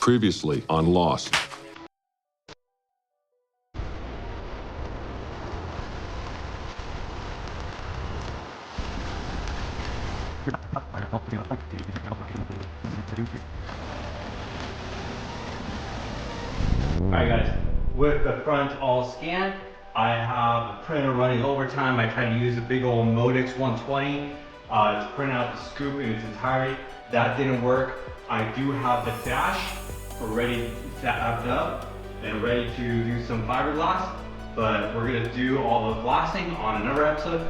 Previously on Lost. Alright guys, with the front all scanned, I have the printer running overtime. I tried to use a big old Modix 120 to print out the scoop in its entirety. That didn't work. I do have the dash already tapped up and ready to do some fiberglass, but we're gonna do all the glassing on another episode.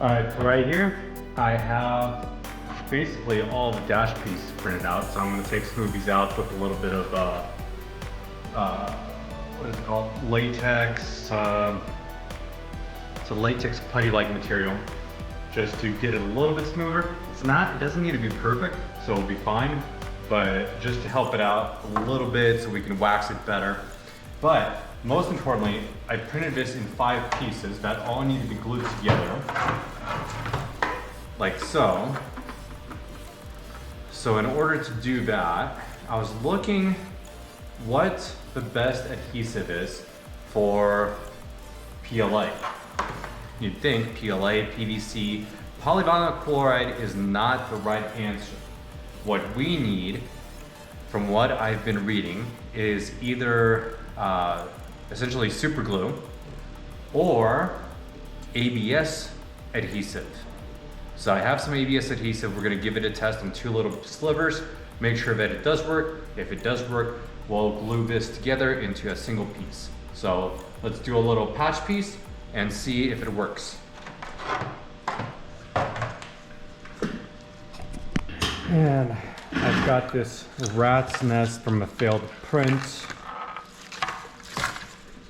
Alright, so right here, I have basically all the dash pieces printed out. So I'm going to take some of these out with a little bit of, what is it called? Latex. It's a latex putty-like material, just to get it a little bit smoother. It doesn't need to be perfect, so it'll be fine, but just to help it out a little bit so we can wax it better. But most importantly, I printed this in 5 pieces that all need to be glued together, like so. So in order to do that, I was looking what the best adhesive is for PLA. You'd think PLA, PVC, polyvinyl chloride is not the right answer. What we need, from what I've been reading, is either essentially super glue or ABS adhesive. So I have some ABS adhesive. We're gonna give it a test on 2 little slivers, make sure that it does work. If it does work, we'll glue this together into a single piece. So let's do a little patch piece and see if it works. And I've got this rat's nest from a failed print,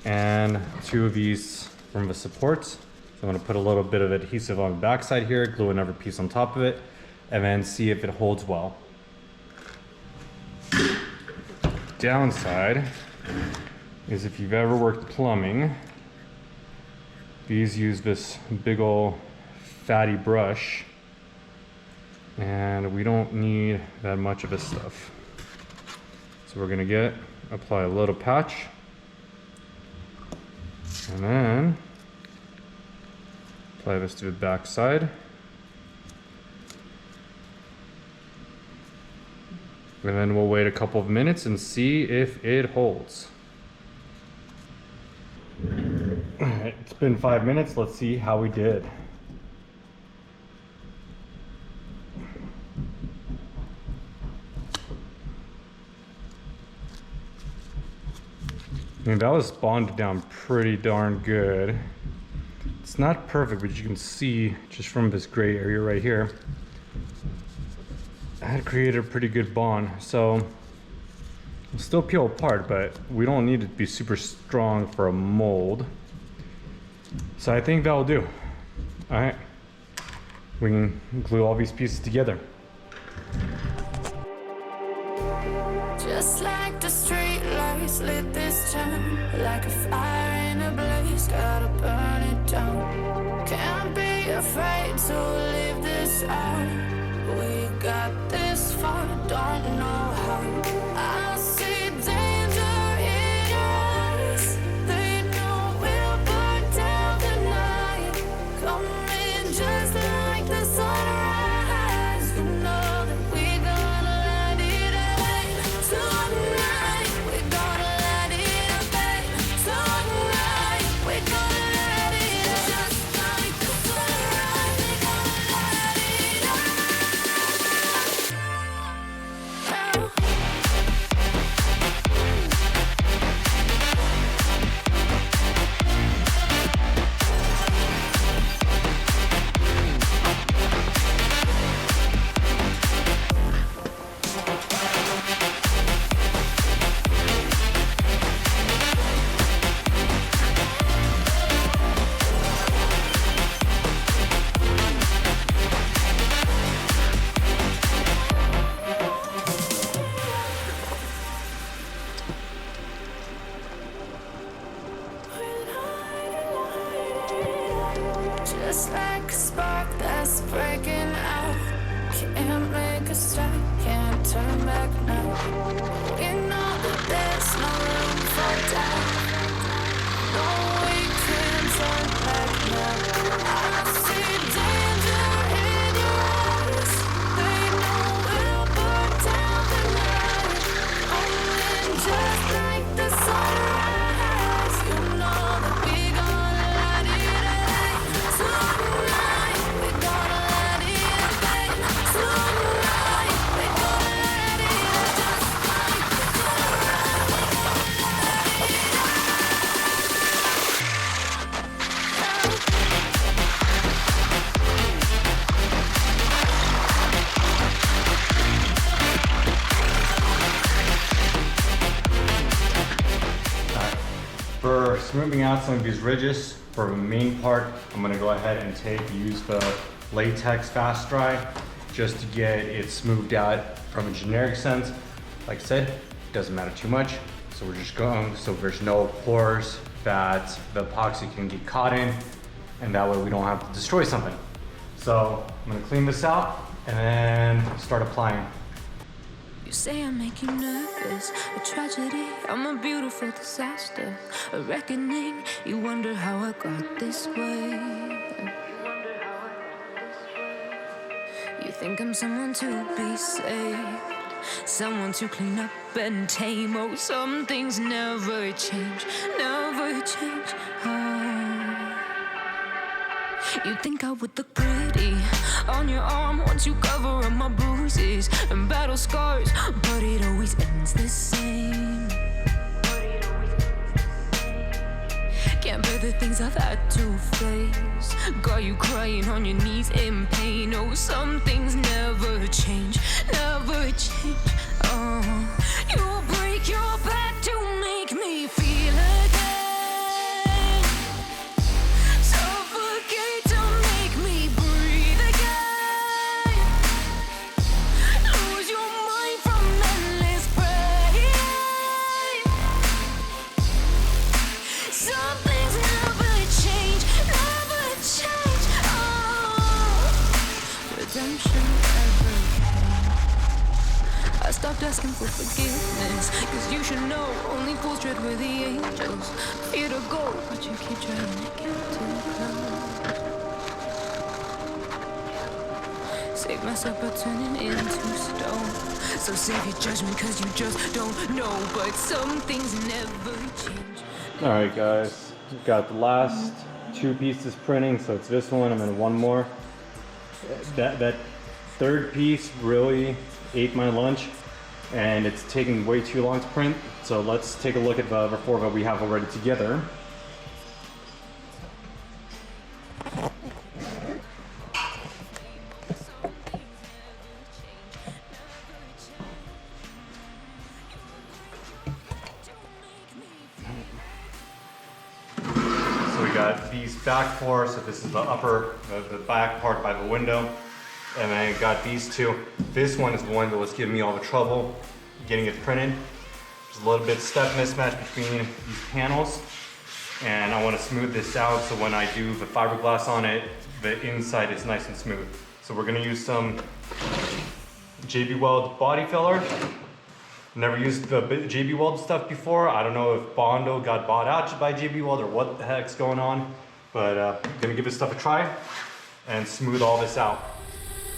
and 2 of these from the supports. So I'm gonna put a little bit of adhesive on the backside here, glue another piece on top of it, and then see if it holds well. Downside is if you've ever worked plumbing, these use this big ol' fatty brush, and we don't need that much of this stuff. So we're gonna apply a little patch, and then apply this to the back side. And then we'll wait a couple of minutes and see if it holds. Alright, it's been 5 minutes. Let's see how we did. I mean, that was bonded down pretty darn good. It's not perfect, but you can see just from this gray area right here, had created a pretty good bond. So it'll still peel apart, but we don't need it to be super strong for a mold. So I think that'll do. All right, we can glue all these pieces together. Just like the street lights lit this town, like a fire in a blaze, gotta burn it down. Can't be afraid to leave this out. We got this far, don't know how. I see danger in your eyes. They know we'll burn down the night. Coming just like the sunrise. You know that we're gonna let it away. Tonight, we're gonna let it away. Tonight, we're gonna let it away. Just like the sunrise, we're gonna let it away. Just like a spark that's breaking out. Can't make a stop, can't turn back now. We know that there's no room for doubt. No, we can't turn back now. I see danger in your eyes. They know we'll burn down the night. Only just like the sunrise. You know that we're gonna let it away. Tonight, we're gonna let it away. Tonight, we're gonna let it away. Just like the sunrise, we're gonna let it away. For smoothing out some of these ridges, for the main part, I'm gonna go ahead and use the latex fast dry just to get it smoothed out from a generic sense. Like I said, doesn't matter too much. So we're just going, so there's no pores that the epoxy can get caught in, and that way we don't have to destroy something. So I'm gonna clean this out and then start applying. You say I make you nervous, a tragedy, I'm a beautiful disaster, a reckoning, you wonder how I got this way. You think I'm someone to be saved, someone to clean up and tame. Oh, some things never change, never change. Oh. You think I would look pretty on your arm once you cover up my bruises and battle scars, but it always ends the same. Can't bear the things I've had to face, got you crying on your knees in pain. Oh, some things never change, never change. Oh, you break your back to make me feel again. Suffocate to make me breathe again. Lose your mind from endless pain. Some things never change, never change. Oh, redemption ever came. I stopped asking for forgiveness, cause you should know only fools tread where the angels fear to go, but you keep trying to get too close. Save myself by turning into stone. So save your judgment cause you just don't know, but some things never change. All right, guys, we've got the last two pieces printing, so it's this one and then one more. That third piece really ate my lunch, and it's taking way too long to print. So let's take a look at the other four that we have already together. back four, so this is the upper, the back part by the window. And I got these two. This one is the one that was giving me all the trouble getting it printed. There's a little bit step mismatch between these panels, and I want to smooth this out so when I do the fiberglass on it, the inside is nice and smooth. So we're gonna use some JB Weld body filler. Never used the JB Weld stuff before. I don't know if Bondo got bought out by JB Weld or what the heck's going on, but gonna give this stuff a try and smooth all this out.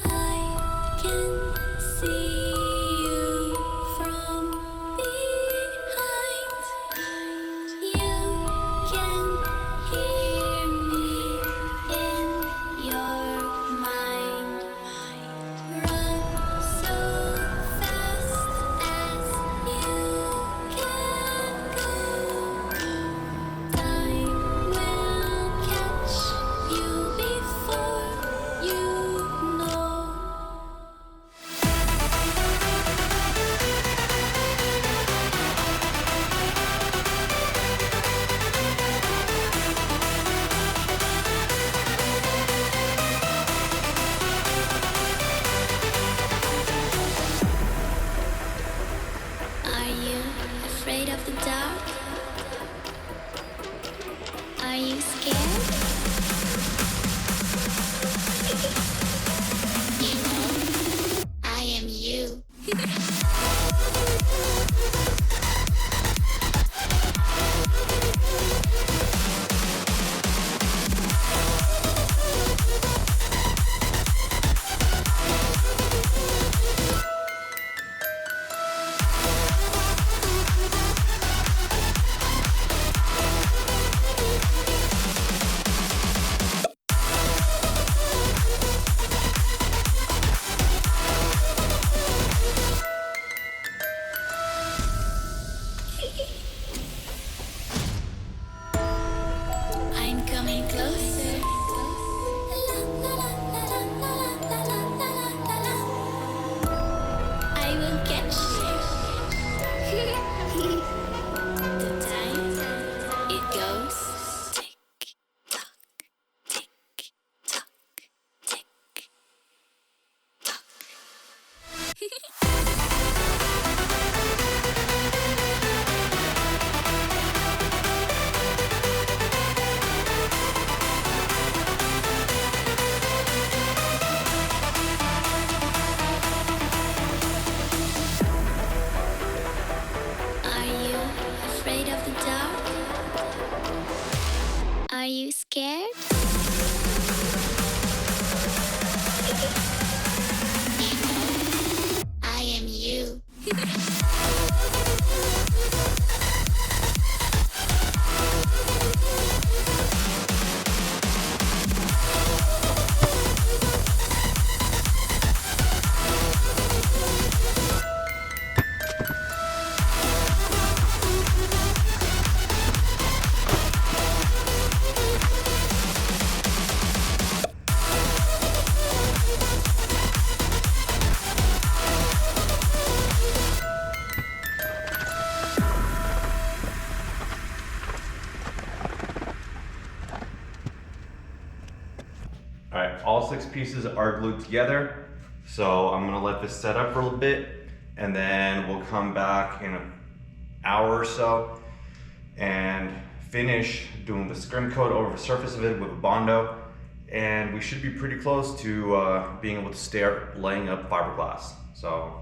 I can see you from behind. You can hear me in your mind. Run so fast as you can go. Time will catch you before you know. Are you afraid of the dark? Are you scared? You know, I am you. I'm coming closer. I will catch you. The time it goes tick tock, tick tock, tick tock. Are you afraid of the dark? Are you scared? You know, I am you. All right, all 6 pieces are glued together. So I'm gonna let this set up for a little bit, and then we'll come back in an hour or so and finish doing the scrim coat over the surface of it with a Bondo. And we should be pretty close to being able to start laying up fiberglass. So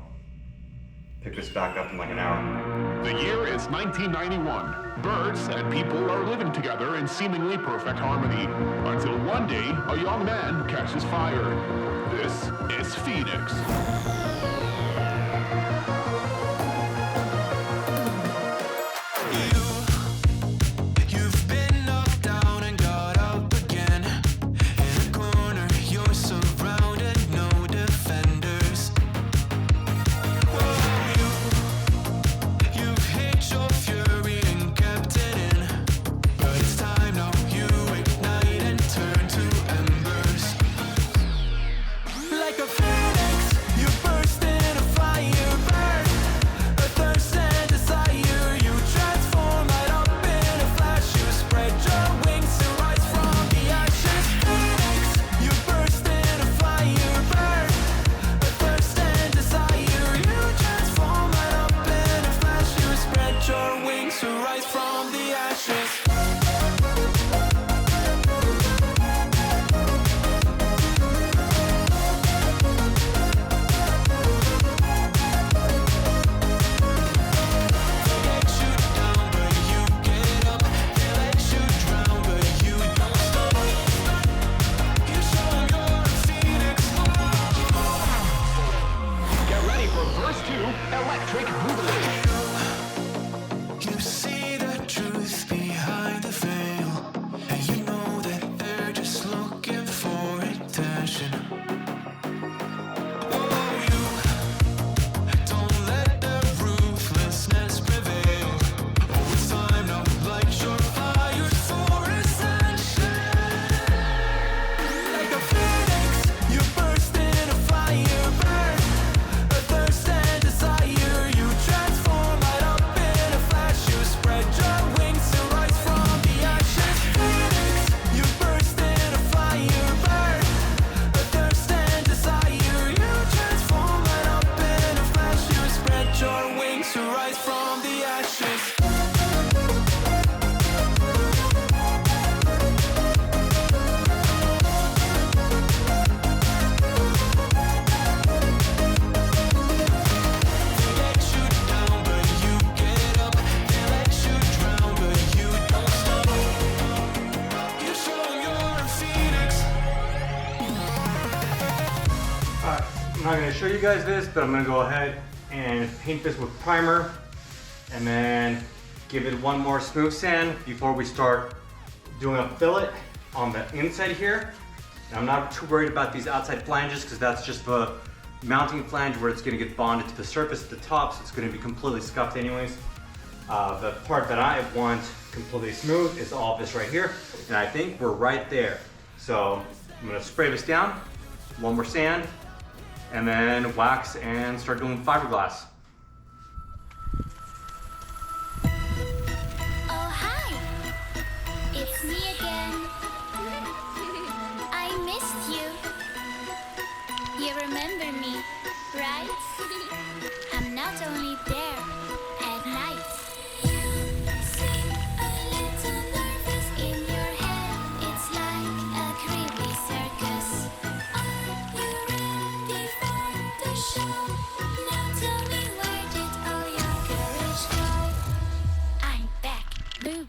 pick this back up in like an hour. The year is 1991. Birds and people are living together in seemingly perfect harmony. Until one day, a young man catches fire. This is Pheonix. You've been knocked down and got up again. In a corner, you're surrounded, no defenders. You've hid your fury and kept it in. But it's time now, you ignite and turn to embers. Like a phoenix, you burst in a fire burn. A thirst and desire, you transform right up in a flash. You spread your wings to rise from the Alright, I'm not going to show you guys this, but I'm going to go ahead and paint this with primer and then give it one more smooth sand before we start doing a fillet on the inside here. And I'm not too worried about these outside flanges because that's just the mounting flange where it's going to get bonded to the surface at the top, so it's going to be completely scuffed anyways. The part that I want completely smooth is all this right here, and I think we're right there. So I'm going to spray this down, one more sand, and then wax and start doing fiberglass. Oh, hi. It's me again. I missed you. You remember me, right? I'm not only there at night. You seem a little nervous in your head. It's like a creepy circus. Are you ready for the show? Now tell me, where did all your courage go? I'm back. Boo.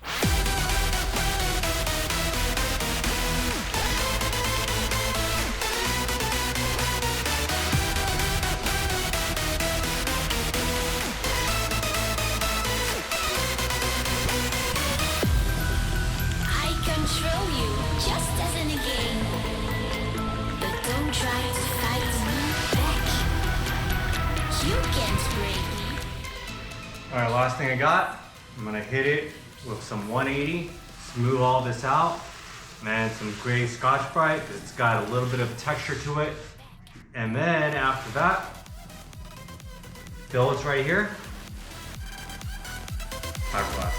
Control you, just as in a game. But don't try to fight me back. You can't break me. Alright, last thing I got, I'm going to hit it with some 180, smooth all this out, and then some gray Scotch-Brite because it's got a little bit of texture to it. And then after that, fill this right here, fiberglass.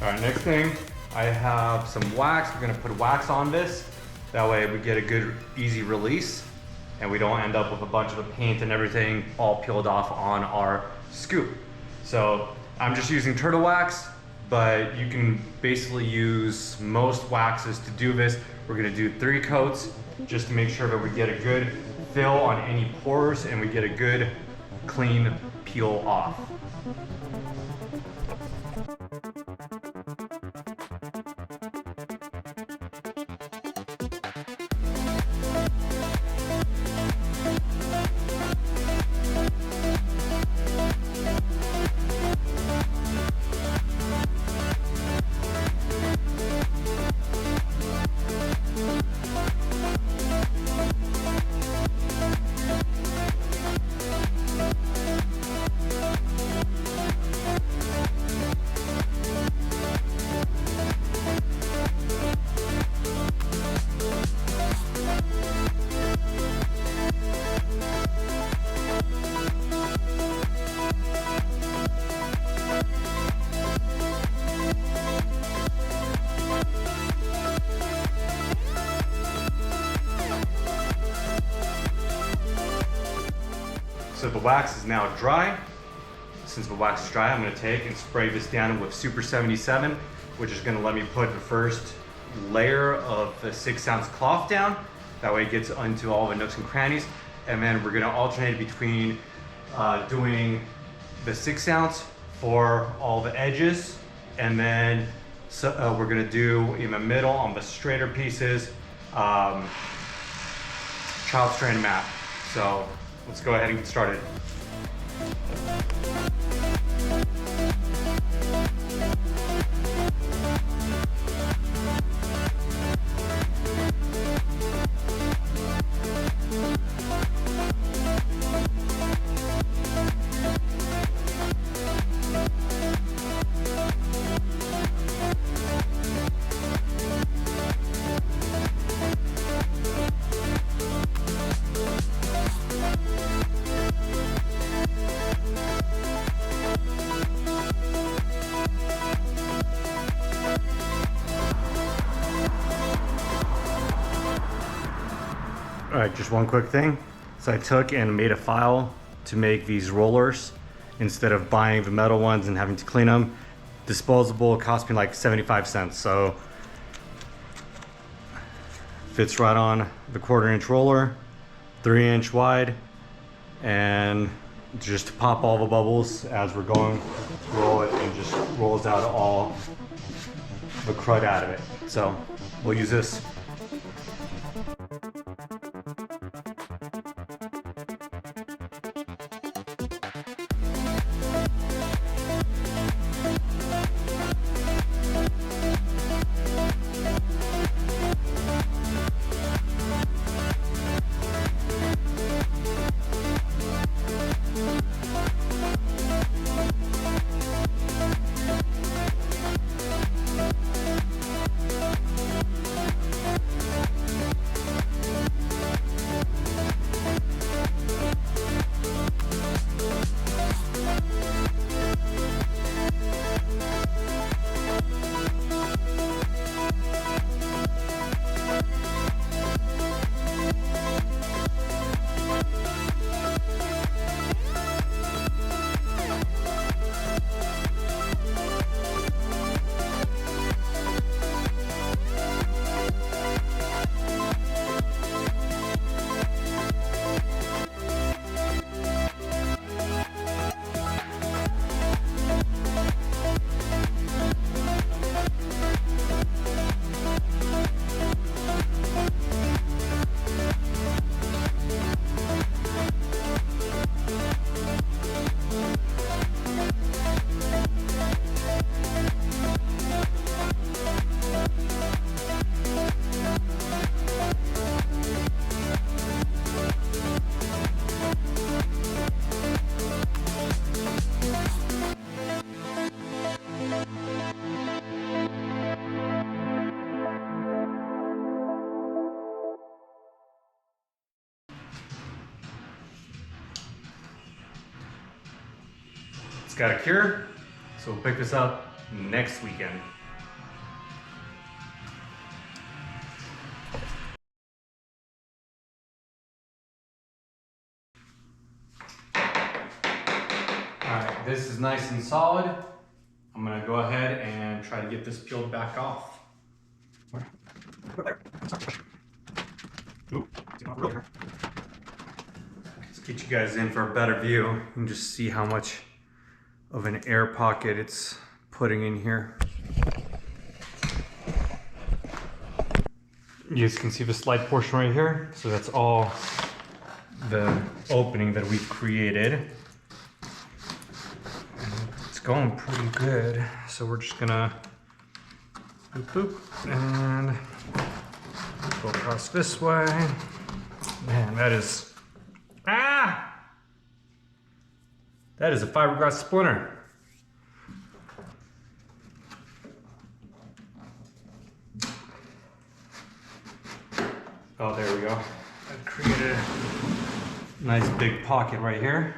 Alright, next thing, I have some wax. We're gonna put wax on this. That way we get a good, easy release and we don't end up with a bunch of the paint and everything all peeled off on our scoop. So I'm just using turtle wax, but you can basically use most waxes to do this. We're gonna do 3 coats just to make sure that we get a good fill on any pores and we get a good, clean peel off. the wax is now dry. Since the wax is dry, I'm gonna take and spray this down with Super 77, which is gonna let me put the first layer of the 6-ounce cloth down. That way it gets into all the nooks and crannies. And then we're gonna alternate between doing the 6-ounce for all the edges, and then we're gonna do in the middle on the straighter pieces, child strand mat. So let's go ahead and get started. All right, just one quick thing. So I took and made a file to make these rollers instead of buying the metal ones and having to clean them. Disposable cost me like 75 cents. So fits right on the 1/4-inch roller, 3-inch wide, and just to pop all the bubbles as we're going to roll it, and just rolls out all the crud out of it. So we'll use this. It's got a cure, so we'll pick this up next weekend. Alright, this is nice and solid. I'm gonna go ahead and try to get this peeled back off. Let's get you guys in for a better view and just see how much of an air pocket it's putting in here. You guys can see this light portion right here. So that's all the opening that we've created. And it's going pretty good. So we're just gonna boop boop and go across this way. Man, that is, that is a fiberglass splinter. Oh, there we go. I've created a nice big pocket right here.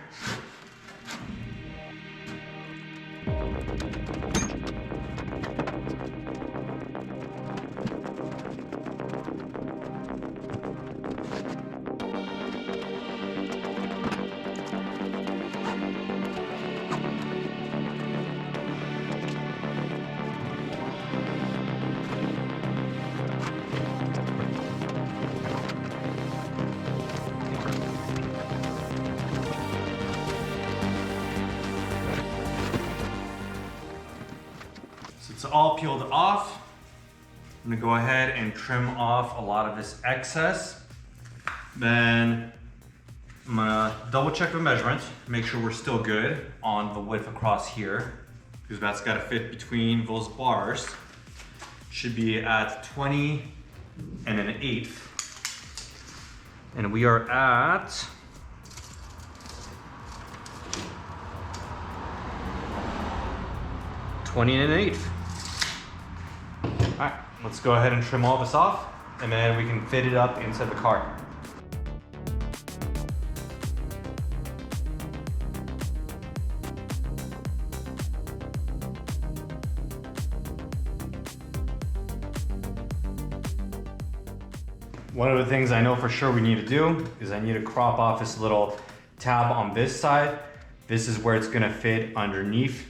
all peeled off, I'm gonna go ahead and trim off a lot of this excess. Then I'm gonna double check the measurements, make sure we're still good on the width across here, because that's gotta fit between those bars. Should be at 20 and 1/8. And we are at 20 and 1/8. All right, let's go ahead and trim all this off, and then we can fit it up inside the car. One of the things I know for sure we need to do is I need to crop off this little tab on this side. This is where it's gonna fit underneath.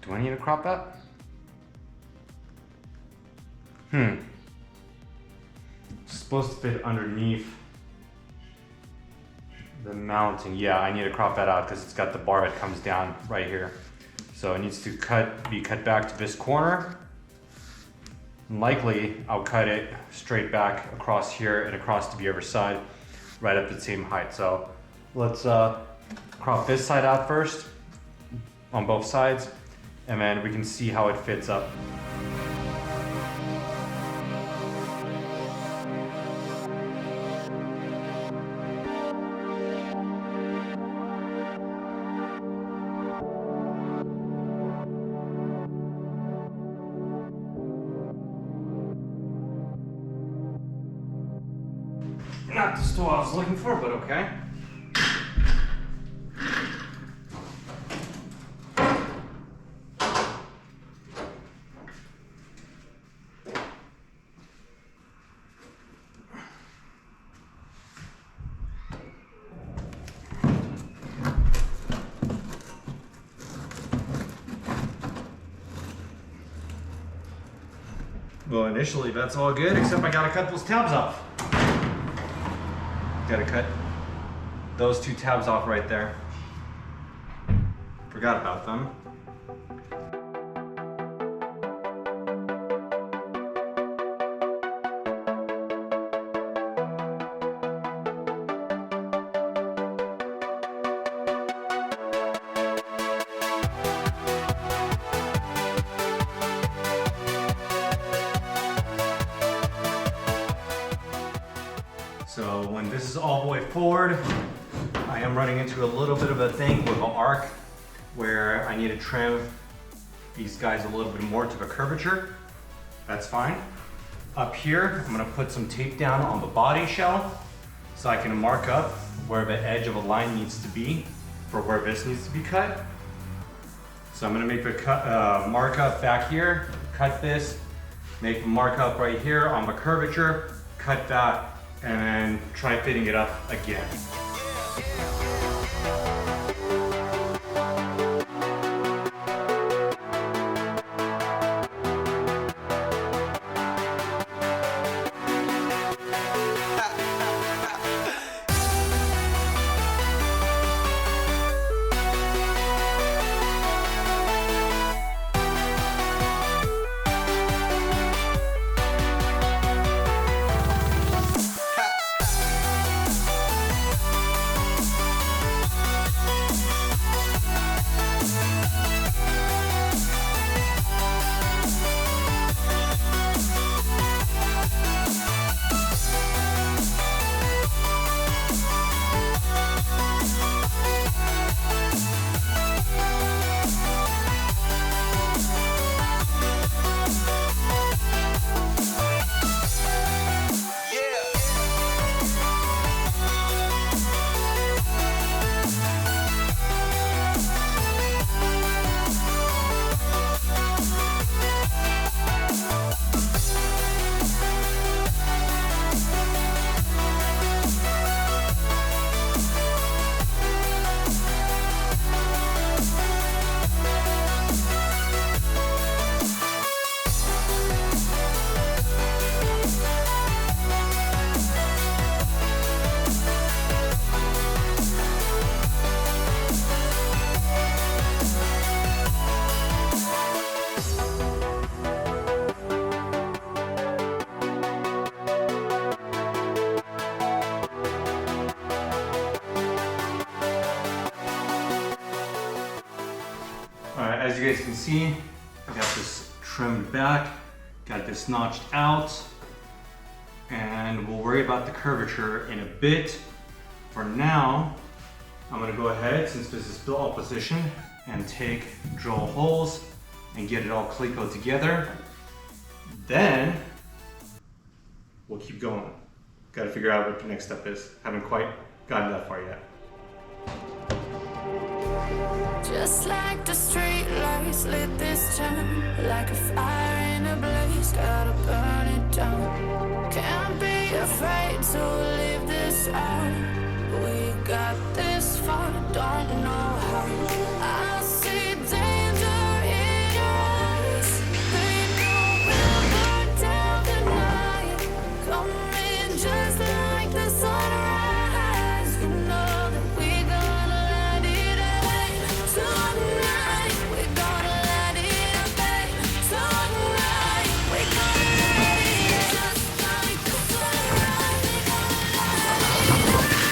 Do I need to crop that? It's supposed to fit underneath the mounting. Yeah, I need to crop that out because it's got the bar that comes down right here. So it needs to be cut back to this corner. Likely, I'll cut it straight back across here and across to the other side, right up the same height. So let's crop this side out first on both sides, and then we can see how it fits up. Not the tool I was looking for, but okay. Well, initially that's all good, except I gotta cut those tabs off. Gotta cut those two tabs off right there. Forgot about them. So when this is all the way forward, I am running into a little bit of a thing with the arc where I need to trim these guys a little bit more to the curvature. That's fine. Up here, I'm gonna put some tape down on the body shell so I can mark up where the edge of a line needs to be for where this needs to be cut. So I'm gonna make the markup back here, cut this, make the markup right here on the curvature, cut that, and then try fitting it up again. you guys can see, I got this trimmed back, got this notched out, and we'll worry about the curvature in a bit. For now, I'm gonna go ahead, since this is still all position, and drill holes and get it all cleco together. Then we'll keep going. Gotta figure out what the next step is. Haven't quite gotten that far yet. Just like the street lights lit this town, like a fire in a blaze, gotta burn it down. Can't be afraid to leave this out. We got this far, don't know how. I see danger in your eyes. They know we'll burn down the night. Coming just like the sunrise. You know that we're gonna let it rain. Tonight, we're gonna let it rain. Tonight, we're gonna let it just like the sunrise. We're gonna let it rain.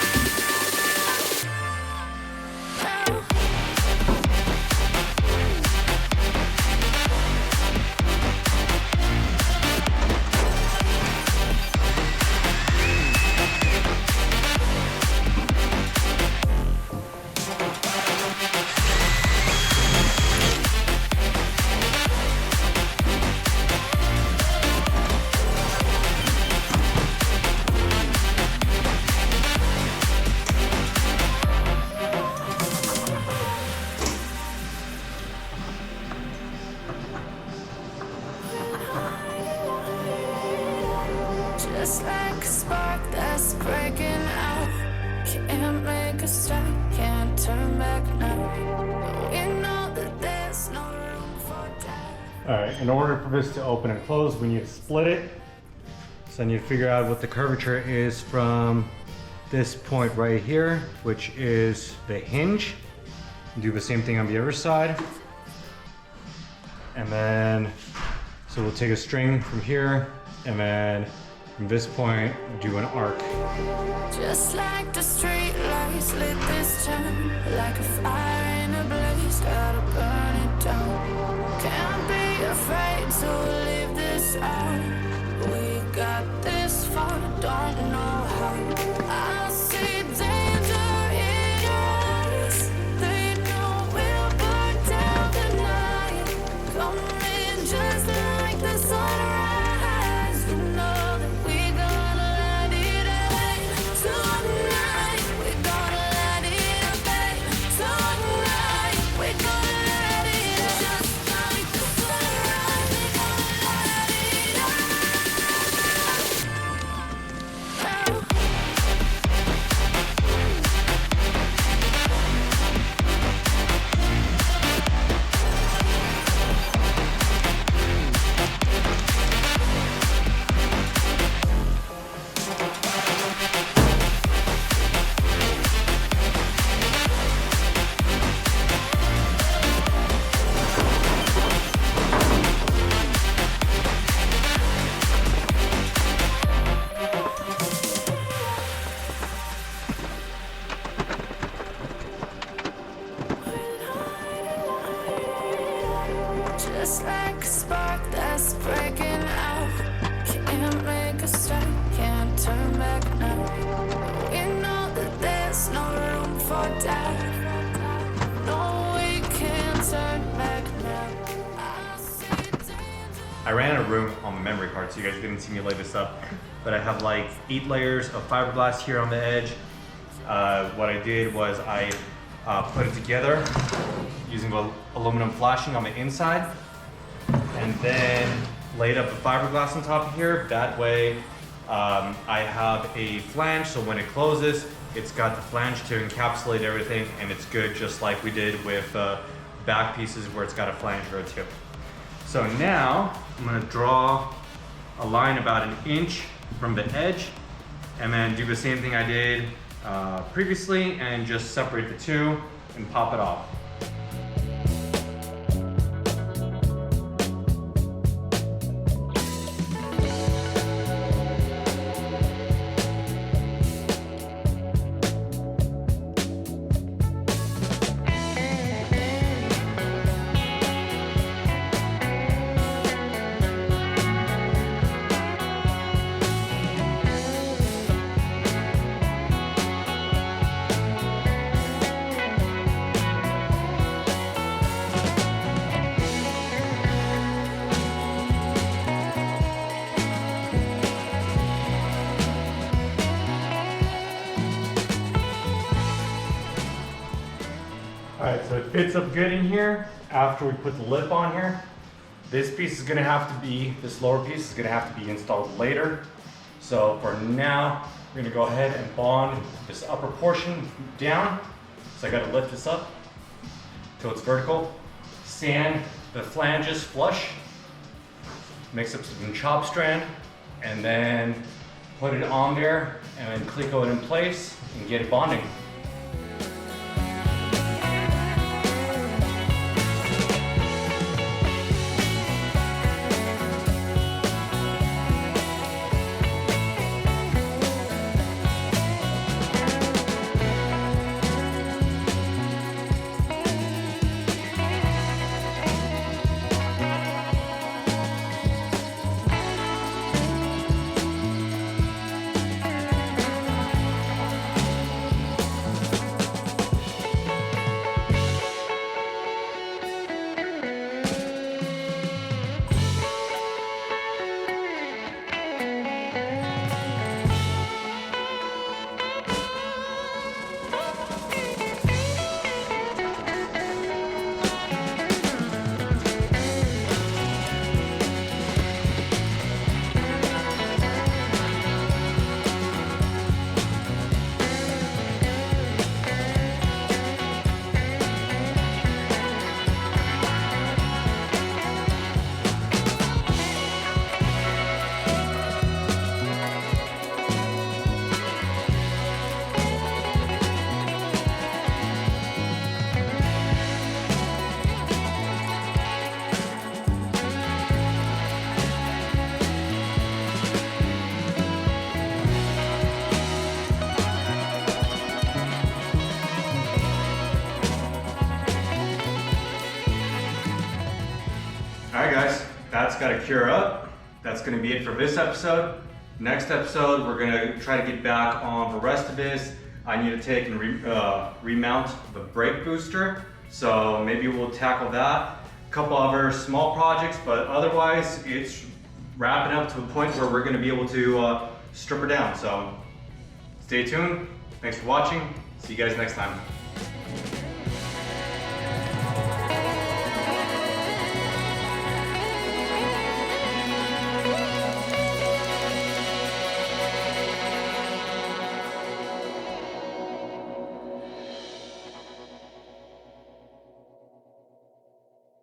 Just like a spark that's breaking out. Can't make a stop, can't turn back now. We know that there's no room for doubt. Alright, in order for this to open and close, we need to split it. So I need to figure out what the curvature is from this point right here, which is the hinge. Do the same thing on the other side. And then, so we'll take a string from here, and then from this point, do an arc. Just like the street lights lit this town, like a fire in a blaze, gotta burn it down. Can't be afraid to leave this out. We got this far, don't know how. I see danger in your eyes. They know we'll burn down the night. Coming just like the sunrise. You know that we're gonna let it rain. Tonight, we're gonna let it rain. Tonight, we're gonna let it rain. Just like the sunrise, we're gonna let it rain. Just like a spark that's breaking out. Can't make a stop, can't turn back now. We know that there's no room for doubt. No, we can't turn back now. I see danger. I ran out of room on the memory card, so you guys didn't see me lay this up. But I have like 8 layers of fiberglass here on the edge. What I did was I put it together using aluminum flashing on the inside, and then laid up the fiberglass on top of here. That way I have a flange, so when it closes, it's got the flange to encapsulate everything, and it's good, just like we did with back pieces where it's got a flange or a tip. So now I'm gonna draw a line about 1 inch from the edge, and then do the same thing I did previously, and just separate the two and pop it off. fits up good in here after we put the lip on here. This piece is gonna have to be, this lower piece is gonna have to be installed later. So for now, we're gonna go ahead and bond this upper portion down. So I gotta lift this up till it's vertical. Sand the flanges flush. Mix up some chop strand and then put it on there and then Cleco it in place and get it bonding. Alright guys, that's got to cure up. That's going to be it for this episode. Next episode, we're going to try to get back on the rest of this. I need to take and remount the brake booster. So maybe we'll tackle that. A couple other small projects, but otherwise it's wrapping up to the point where we're going to be able to strip her down. So stay tuned. Thanks for watching. See you guys next time.